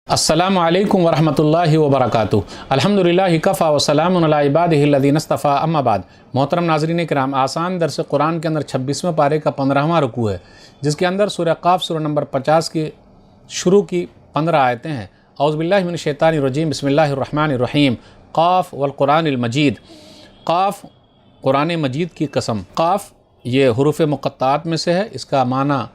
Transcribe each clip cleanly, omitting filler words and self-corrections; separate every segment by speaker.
Speaker 1: अस्सलामु अलैकुम वरहमतुल्लाहि वबरकातुहू। अल्हम्दुलिल्लाहि कफ़ा व सलामुन अला इबादिहिल्लज़ीना इस्तफ़ा अम्मा बाद। मोहतरम नाज़रीन किराम, आसान दर्स कुरान के अंदर 26वें पारे का 15वां रुकू है, जिसके अंदर सूरह क़ाफ़ सूरह नंबर 50 की शुरू की 15 आयतें हैं। औज़ु बिल्लाहि मिनश शैतानिर रजीम, बिस्मिल्लाहिर रहमानिर रहीम। क़ाफ़ वल क़ुरानिल मजीद। क़ाफ़ कुरान मजीद की कसम। क़ाफ़ ये हुरूफ़ मुक़त्ताआत में से है। इसका माना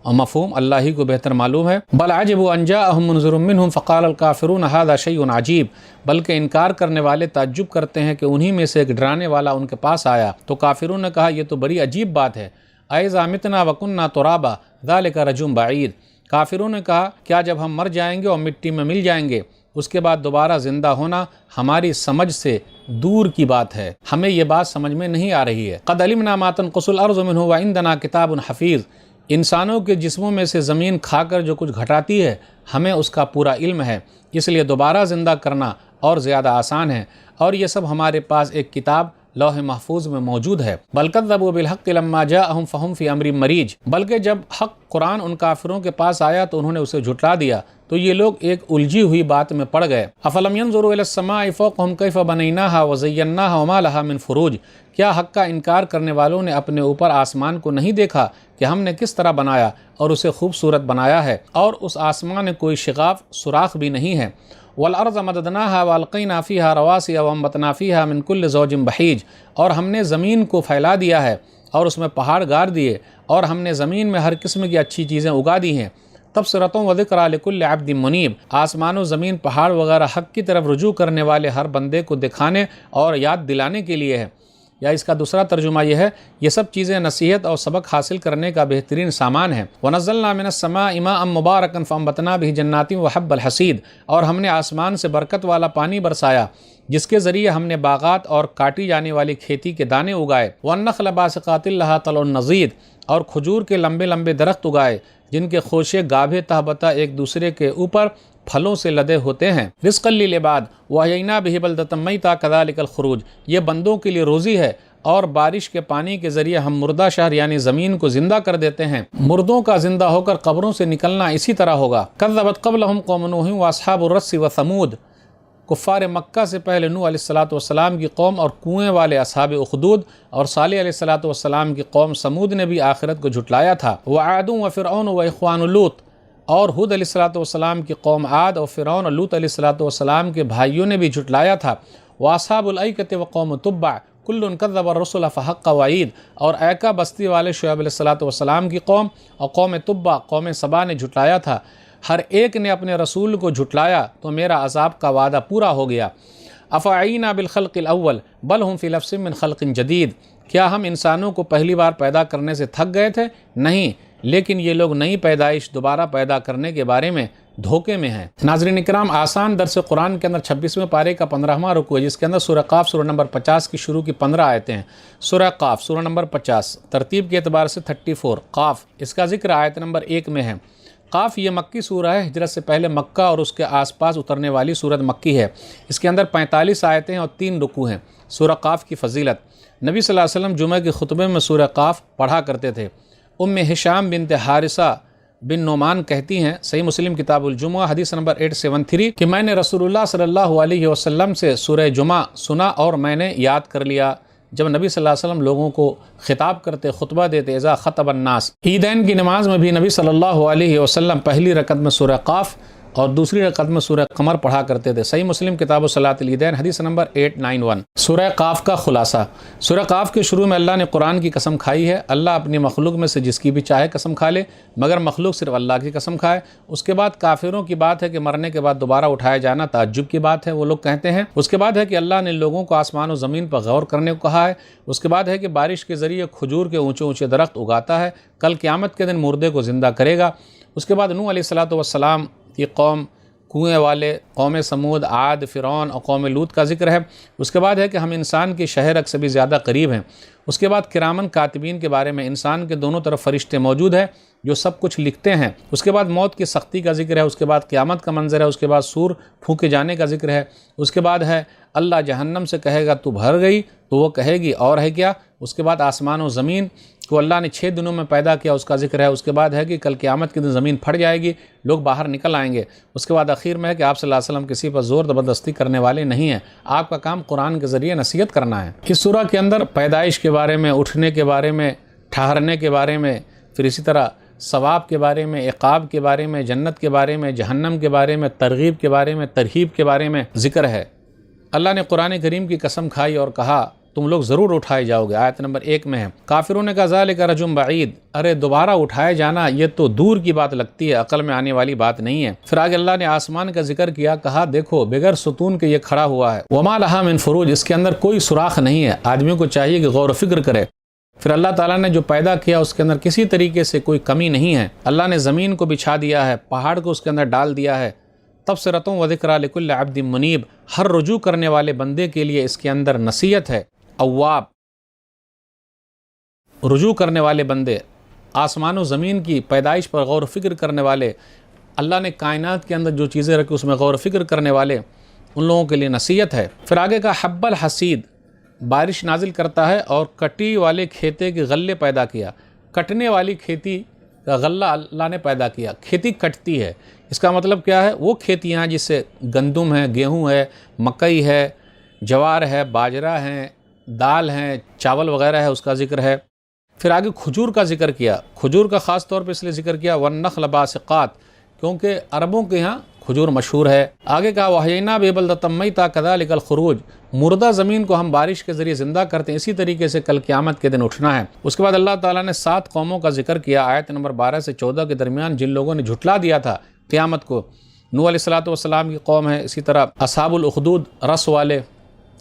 Speaker 1: और मफ़हूम अल्लाह ही को बेहतर मालूम है। बल अजबु अन जाअहुम मुनज़िरुम मिनहुम फ़क़ालल काफ़िरून हाज़ा शैउन अजीब। बल्कि इनकार करने वाले ताज्जुब करते हैं कि उन्हीं में से एक डराने वाला उनके पास आया, तो काफ़िरून ने कहा, यह तो बड़ी अजीब बात है। अइज़ा मितना व कुन्ना तुराबा ज़ालिका रजुम बईद। काफ़िरून ने कहा, क्या जब हम मर जाएंगे और मिट्टी में मिल जाएंगे उसके बाद दोबारा ज़िंदा होना हमारी समझ से दूर की बात है, हमें ये बात समझ में नहीं आ रही है। क़द अलिमना मा तनक़ुसुल अर्ज़ु मिन्हु व इंदना किताबुन हफ़ीज़। इंसानों के जिस्मों में से ज़मीन खाकर जो कुछ घटाती है, हमें उसका पूरा इल्म है, इसलिए दोबारा ज़िंदा करना और ज़्यादा आसान है, और ये सब हमारे पास एक किताब लौह महफूज में मौजूद है। बल कज़्ज़बू बिल हक़्क़ि लम्मा जाअहुम फ़हुम फ़ी अम्रिन मरीज। बल्कि जब हक़ कुरान उन काफिरों के पास आया तो उन्होंने उसे झुठला दिया, तो ये लोग एक उलझी हुई बात में पड़ गए। अफ़लम यंज़ुरू इलस समाई फ़ौक़हुम कैफ़ बनैनाहा व ज़य्यन्नाहा व मा लहा मिन फ़ुरूज। क्या हक़ का इनकार करने वालों ने अपने ऊपर आसमान को नहीं देखा कि हमने किस तरह बनाया और उसे खूबसूरत बनाया है, और उस आसमान में कोई शिगाफ़ सुराख भी नहीं है। वल अर्ज़ मददनाहा व अलक़ैना फ़ीहा रवासिया व अम्बतना फ़ीहा मिन कुल्लि ज़ौजिन बहीज। और हमने ज़मीन को फैला दिया है और उसमें पहाड़ गाड़ दिए, और हमने ज़मीन में हर किस्म की अच्छी चीज़ें उगा दी हैं। तबसिरतुन व ज़िक्रा लिकुल्लि अब्दिन मुनीब। आसमान व ज़मीन, पहाड़ वगैरह हक़ की तरफ रुजू करने वाले हर बंदे को दिखाने और याद दिलाने के लिए है। या इसका दूसरा तर्जुमा यह है, ये सब चीज़ें नसीहत और सबक हासिल करने का बेहतरीन सामान है। वनज़्ज़लना मिनस समाइ माअन मुबारकन फ़अंबतना बिही जन्नातिन व हब्बल हसीद। और हमने आसमान से बरकत वाला पानी बरसाया, जिसके ज़रिए हमने बागात और काटी जाने वाली खेती के दाने उगाए। वन्नख़्ल बासिक़ातिन लहा तलउन नज़ीद। और खजूर के लंबे लंबे दरख्त उगाए, जिनके खोशे गाभे तहबता एक दूसरे के ऊपर फलों से लदे होते हैं। रिज़्क़न लिल इबाद व अहयैना बिही बलदतम मैता कज़ालिकल खुरूज। ये बंदों के लिए रोज़ी है, और बारिश के पानी के ज़रिए हम मुर्दा शहर यानी ज़मीन को ज़िंदा कर देते हैं। मुर्दों का ज़िंदा होकर कब्रों से निकलना इसी तरह होगा। कज़्ज़बत क़ब्लहुम क़ौम नूह व अस्हाबुर रस्स व समूद। कुफ़ार मक्का से पहले नूह अलैहिस्सलातु वस्सलाम की कौम और कुएँ वाले असहाब उख़दूद और सालेह अलैहिस्सलातु वस्सलाम की कौम समूद ने भी आखिरत को झुटलाया था। व आदुन व फ़िरऔन व इख़वानु लूत। और हुद अलैहिस्सलातु वस्सलाम की कौम आद और फ़िरऔन और लूत अलैहिस्सलातु वस्सलाम के भाइयों ने भी झुटलाया था। व अस्हाबुल ऐकति व कौम तुब्बा कुल्लुन कज़्ज़ब अर्रुसुल फ़हक़्क़ वईद। और ऐका बस्ती वाले शुएब अलैहिस्सलातु वस्सलाम की कौम और कौम तुब्बा कौम सबा ने झुटलाया था। हर एक ने अपने रसूल को झुटलाया तो मेरा अज़ाब का वादा पूरा हो गया। अफ़अयीना बिल ख़ल्क़िल अव्वल बल हुम फ़ी लफ़्सिन मिन ख़ल्क़िन जदीद। क्या हम इंसानों को पहली बार पैदा करने से थक गए थे? नहीं, लेकिन ये लोग नई पैदाइश दोबारा पैदा करने के बारे में धोखे में हैं। नाज़रीन इकराम, आसान दर्स कुरान के अंदर 26वें पारे का 15वां रुकू है, जिसके अंदर सूरह क़ाफ़ सूरह नंबर 50 की शुरू की 15 आयतें हैं। सूरह क़ाफ़ सूरह नंबर 50 तरतीब के एतबार से 34। क़ाफ़ इसका जिक्र आयत नंबर 1 में है। क़ाफ़ ये मक्की सूरह है। हिजरत से पहले मक्का और उसके आसपास उतरने वाली सूरत मक्की है। इसके अंदर 45 आयतें और 3 रुकू हैं। सूरह क़ाफ़ की फ़जीलत। नबी सल्लल्लाहु अलैहि वसल्लम जुमे के खुतबे में सूरह क़ाफ़ पढ़ा करते थे। उम्मे हिशाम बिनत हारिसा बिन नोमान कहती हैं, सही मुस्लिम किताबुल जुमा हदीस नंबर 873, कि मैंने रसूलुल्लाह सल्लल्लाहु अलैहि वसल्लम से सूरह जुमा सुना और मैंने याद कर लिया। जब नबी सल्लल्लाहु अलैहि वसल्लम लोगों को खिताब करते, खुतबा देते, इज़ा ख़तबन नास। ईदैन की नमाज में भी नबी सल्लल्लाहु अलैहि वसल्लम पहली रकत में सूरह क़ाफ़ और दूसरी रकत में सूरह क़मर पढ़ा करते थे। सही मुस्लिम किताब सलातुल ईदैन हदीस नंबर 891। सूरह क़ाफ़ का खुलासा। सूरह क़ाफ़ के शुरू में अल्लाह ने कुरान की कसम खाई है। अल्लाह अपनी मखलूक में से जिसकी भी चाहे कसम खा ले, मगर मखलूक सिर्फ अल्लाह की कसम खाए। उसके बाद काफिरों की बात है कि मरने के बाद दोबारा उठाया जाना ताज्जुब की बात है, वो लोग कहते हैं। उसके बाद है कि अल्लाह ने लोगों को आसमान और ज़मीन पर गौर करने को कहा है। उसके बाद है कि बारिश के ज़रिए खजूर के ऊँचे ऊँचे दरख्त उगाता है, कल क़यामत के दिन मुर्दे को ज़िंदा करेगा। उसके बाद नूह अलैहिस्सलातु वस्सलाम की कौम, कुएँ वाले, कौम समूद, आद, फ़िरौन और कौम लूत का जिक्र है। उसके बाद है कि हम इंसान के शहरक से भी ज़्यादा करीब हैं। उसके बाद किरामन कातिबीन के बारे में, इंसान के दोनों तरफ फरिश्ते मौजूद हैं जो सब कुछ लिखते हैं। उसके बाद मौत की सख्ती का जिक्र है। उसके बाद क़यामत का मंजर है। उसके बाद सूर फूँके जाने का जिक्र है। उसके बाद है अल्लाह जहन्नम से कहेगा तू भर गई, तो वो कहेगी और है क्या। उसके बाद आसमान और ज़मीन کو اللہ نے 6 دنوں میں پیدا کیا اس کا ذکر ہے۔ اس کے بعد ہے کہ کل قیامت کے دن زمین پھٹ جائے گی، لوگ باہر نکل آئیں گے۔ اس کے بعد آخر میں ہے کہ آپ صلی اللہ علیہ وسلم کسی پر زور زبردستی کرنے والے نہیں ہیں، آپ کا کام قرآن کے ذریعے نصیحت کرنا ہے۔ اس سورہ کے اندر پیدائش کے بارے میں، اٹھنے کے بارے میں، ٹھہرنے کے بارے میں، پھر اسی طرح ثواب کے بارے میں، عقاب کے بارے میں، جنت کے بارے میں، جہنم کے بارے میں، ترغیب کے بارے میں، ترہیب کے بارے میں ذکر ہے۔ اللہ نے قرآن کریم کی قسم کھائی اور کہا تم لوگ ضرور اٹھائے جاؤ گے۔ آیت نمبر 1 میں ہے، کافروں نے کہا ذالک رجم بعید، ارے دوبارہ اٹھائے جانا یہ تو دور کی بات لگتی ہے، عقل میں آنے والی بات نہیں ہے۔ پھر آگے اللہ نے آسمان کا ذکر کیا، کہا دیکھو بغیر ستون کے یہ کھڑا ہوا ہے، وما لہا من فروج، اس کے اندر کوئی سوراخ نہیں ہے۔ آدمیوں کو چاہیے کہ غور و فکر کرے۔ پھر اللہ تعالیٰ نے جو پیدا کیا اس کے اندر کسی طریقے سے کوئی کمی نہیں ہے۔ اللہ نے زمین کو بچھا دیا ہے، پہاڑ کو اس کے اندر ڈال دیا ہے۔ تبصرۃ و ذکریٰ لکل عبد منیب، ہر رجوع کرنے والے بندے کے لیے اس کے اندر نصیحت ہے۔ اواب، رجوع کرنے والے بندے، آسمان و زمین کی پیدائش پر غور و فکر کرنے والے، اللہ نے کائنات کے اندر جو چیزیں رکھی اس میں غور و فکر کرنے والے، ان لوگوں کے لیے نصیحت ہے۔ پھر آگے کا حب الحصید، بارش نازل کرتا ہے اور کٹی والے کھیتے کے غلے پیدا کیا۔ کٹنے والی کھیتی کا غلہ اللہ نے پیدا کیا۔ کھیتی کٹتی ہے، اس کا مطلب کیا ہے؟ وہ کھیتیاں جس سے گندم ہے، گیہوں ہے، مکئی ہے، جوار ہے، باجرہ ہے، دال ہیں، چاول وغیرہ ہے، اس کا ذکر ہے۔ پھر آگے کھجور کا ذکر کیا۔ کھجور کا خاص طور پہ اس لیے ذکر کیا والنخل باسقات، کیونکہ عربوں کے ہاں کھجور مشہور ہے۔ آگے کہا وَحَيَيْنَا بِبَلْدَةٍ مَيْتَةٍ كَذَلِكَ الْخُرُوجُ، مردہ زمین کو ہم بارش کے ذریعے زندہ کرتے ہیں، اسی طریقے سے کل قیامت کے دن اٹھنا ہے۔ اس کے بعد اللہ تعالیٰ نے 7 قوموں کا ذکر کیا آیت نمبر 12 سے 14 کے درمیان، جن لوگوں نے جھٹلا دیا تھا قیامت کو۔ نوح علیہ السلام کی قوم ہے، اسی طرح اصحاب الاخدود رس والے،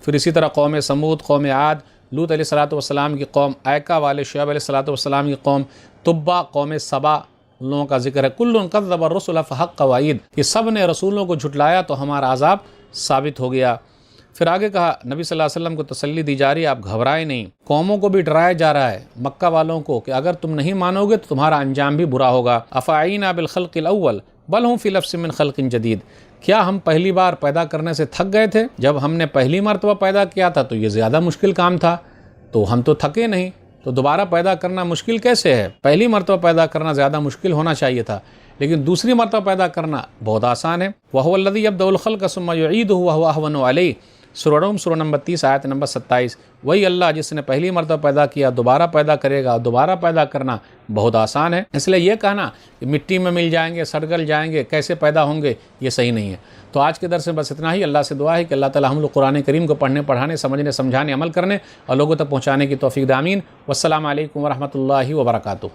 Speaker 1: پھر اسی طرح قوم سمود، قوم عاد، لوط علیہ السلام کی قوم، ایکا والے، شعیب علیہ السلام کی قوم، تبا، قوم سبا، ان لوگوں کا ذکر ہے۔ کل کذب الرسل فحق وعید، یہ سب نے رسولوں کو جھٹلایا تو ہمارا عذاب ثابت ہو گیا۔ پھر آگے کہا نبی صلی اللہ علیہ وسلم کو تسلی دی جا رہی ہے، آپ گھبرائے نہیں۔ قوموں کو بھی ڈرایا جا رہا ہے، مکہ والوں کو، کہ اگر تم نہیں مانو گے تو تمہارا انجام بھی برا ہوگا۔ افعینا بالخلق الاول بل ہم فی لبس من خلق جدید، کیا ہم پہلی بار پیدا کرنے سے تھک گئے تھے؟ جب ہم نے پہلی مرتبہ پیدا کیا تھا تو یہ زیادہ مشکل کام تھا، تو ہم تو تھکے نہیں، تو دوبارہ پیدا کرنا مشکل کیسے ہے؟ پہلی مرتبہ پیدا کرنا زیادہ مشکل ہونا چاہیے تھا، لیکن دوسری مرتبہ پیدا کرنا بہت آسان ہے۔ وَهُوَ الَّذِي يَبْدَأُ الْخَلْقَ ثُمَّ يُعِيدُهُ وَهُوَ أَهْوَنُ عَلَيْهِ، سورہ روم سورہ نمبر 30 آیت نمبر 27۔ وہی اللہ جس نے پہلی مرتبہ پیدا کیا دوبارہ پیدا کرے گا، دوبارہ پیدا کرنا بہت آسان ہے۔ اس لیے یہ کہنا کہ مٹی میں مل جائیں گے، سڑگل جائیں گے، کیسے پیدا ہوں گے، یہ صحیح نہیں ہے۔ تو آج کے درس میں بس اتنا ہی۔ اللہ سے دعا ہے کہ اللہ تعالی ہم لوگ قرآن کریم کو پڑھنے، پڑھانے، سمجھنے، سمجھانے، عمل کرنے اور لوگوں تک پہنچانے کی توفیق دے۔ آمین۔ والسلام علیکم ورحمۃ اللہ وبرکاتہ۔